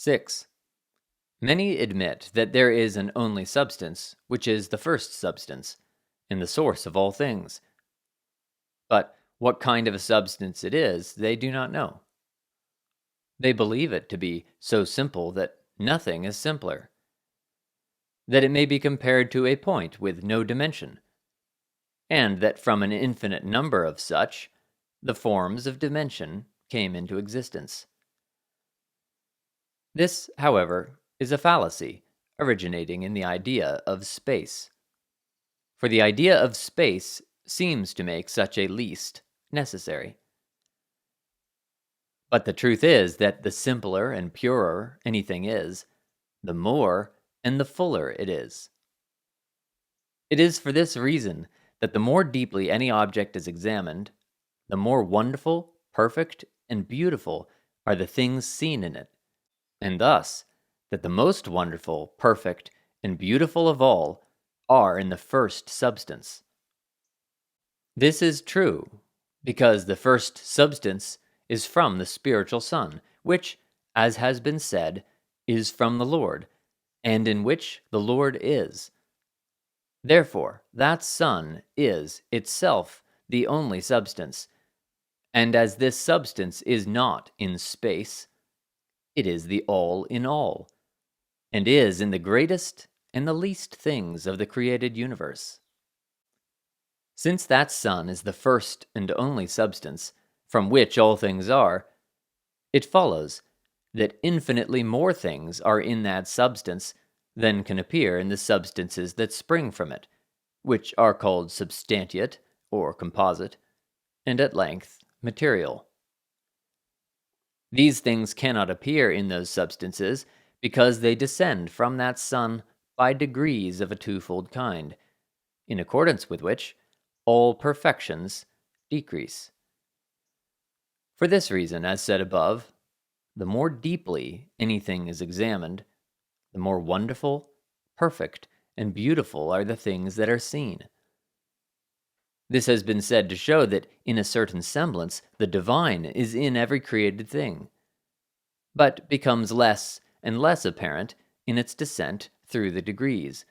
6. Many admit that there is an only substance, which is the first substance, and the source of all things. But what kind of a substance it is, they do not know. They believe it to be so simple that nothing is simpler, that it may be compared to a point with no dimension, and that from an infinite number of such, the forms of dimension came into existence. This, however, is a fallacy originating in the idea of space. For the idea of space seems to make such a least necessary. But the truth is that the simpler and purer anything is, the more and the fuller it is. It is for this reason that the more deeply any object is examined, the more wonderful, perfect, and beautiful are the things seen in it, and thus that the most wonderful, perfect, and beautiful of all are in the first substance. This is true because the first substance is from the spiritual Son, which, as has been said, is from the Lord, and in which the Lord is. Therefore, that Son is itself the only substance, and as this substance is not in space, it is the all in all, and is in the greatest and the least things of the created universe. Since that Son is the first and only substance, from which all things are, it follows that infinitely more things are in that substance than can appear in the substances that spring from it, which are called substantiate or composite, and at length material. These things cannot appear in those substances because they descend from that Son by degrees of a twofold kind, in accordance with which all perfections decrease. For this reason, as said above, the more deeply anything is examined, the more wonderful, perfect, and beautiful are the things that are seen. This has been said to show that in a certain semblance the divine is in every created thing, but becomes less and less apparent in its descent through the degrees,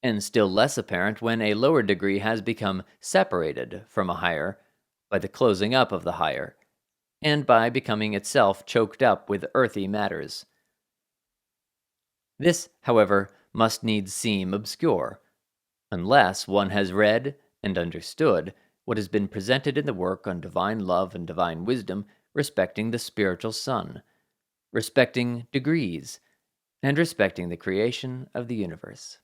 and still less apparent when a lower degree has become separated from a higher by the closing up of the higher, and by becoming itself choked up with earthy matters. This, however, must needs seem obscure, unless one has read and understood what has been presented in the work on divine love and divine wisdom respecting the spiritual Son, respecting degrees, and respecting the creation of the universe.